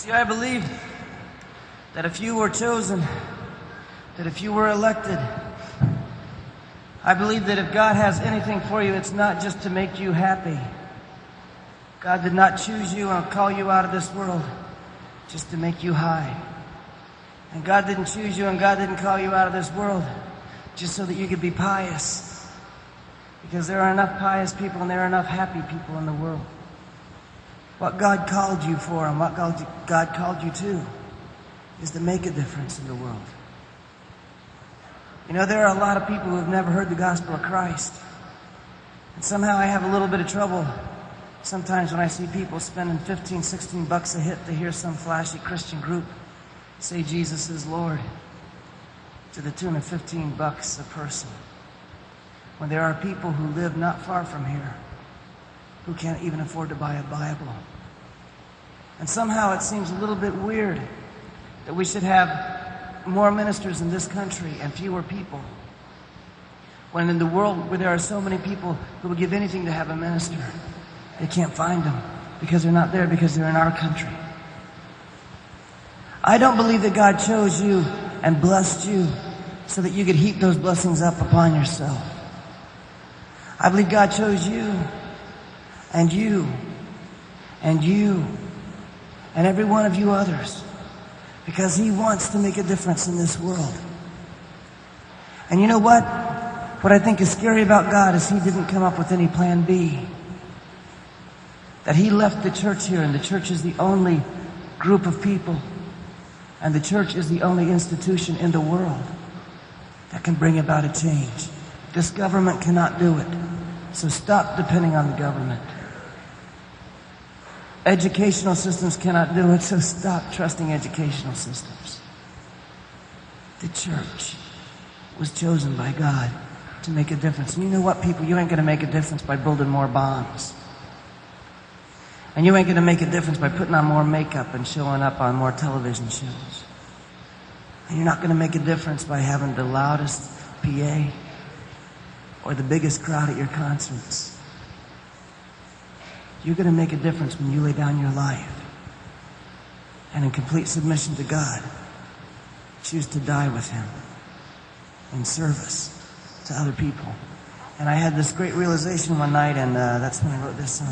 See, I believe that if you were chosen, that if you were elected, I believe that if God has anything for you, it's not just to make you happy. God did not choose you and call you out of this world just to make you high. And God didn't choose you and God didn't call you out of this world just so that you could be pious. Because there are enough pious people and there are enough happy people in the world. What God called you for and what God called you to is to make a difference in the world. You know, there are a lot of people who have never heard the gospel of Christ. And somehow I have a little bit of trouble sometimes when I see people spending 15, 16 bucks a hit to hear some flashy Christian group say Jesus is Lord to the tune of 15 bucks a person. When there are people who live not far from here who can't even afford to buy a Bible. And somehow it seems a little bit weird that we should have more ministers in this country and fewer people, when in the world where there are so many people who would give anything to have a minister, they can't find them because they're not there, because they're in our country. I don't believe that God chose you and blessed you so that you could heap those blessings up upon yourself. I believe God chose you and you and you and every one of you others because He wants to make a difference in this world. And you know what? What I think is scary about God is He didn't come up with any plan B. That He left the church here, and the church is the only group of people, and the church is the only institution in the world that can bring about a change. This government cannot do it. So stop depending on the government. Educational systems cannot do it, so stop trusting educational systems. The church was chosen by God to make a difference. And you know what, people? You ain't going to make a difference by building more bombs. And you ain't going to make a difference by putting on more makeup and showing up on more television shows. And you're not going to make a difference by having the loudest PA or the biggest crowd at your concerts. You're going to make a difference when you lay down your life and in complete submission to God, choose to die with Him in service to other people. And I had this great realization one night, and that's when I wrote this song.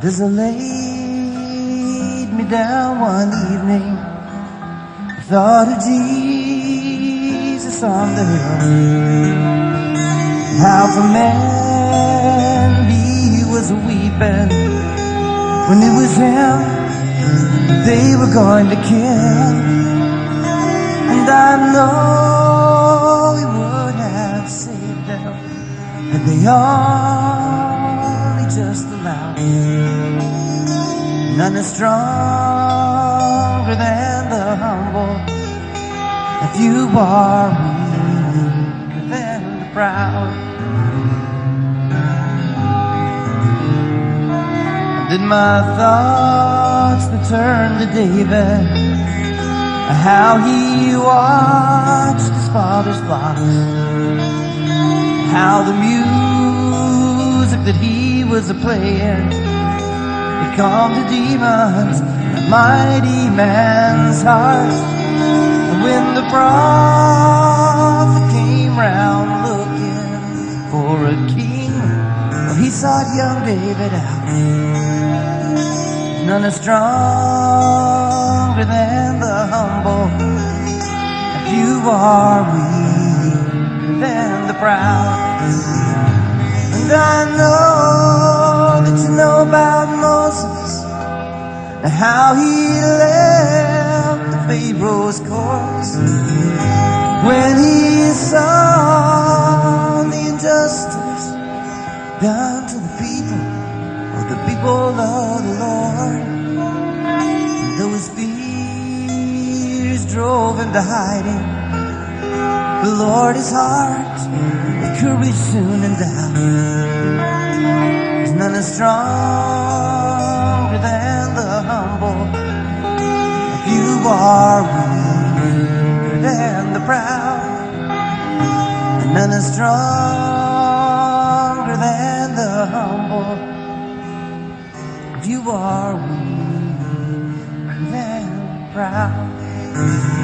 As I laid me down one evening, I thought of Jesus on the hill. How for Mary was weeping when it was Him they were going to kill. And I know He would have saved them had they only just allowed Him. None is stronger than the humble. If you are weaker than the proud. Then my thoughts return to David, how he watched his father's flocks, how the music that he was playing it calmed the demons in a mighty man's heart. And when the prophet came round looking for a king, well, he sought young David out. None is stronger than the humble. If you are weaker than the proud. And I know that you know about Moses and how he left the Pharaoh's courts when he saw the injustice done to the people of the Lord. And though his fears drove him to hiding, the Lord his heart with courage soon endowed. There's none as stronger than the humble. If you are weaker than the proud, and none as stronger than the humble. You are weak and proud.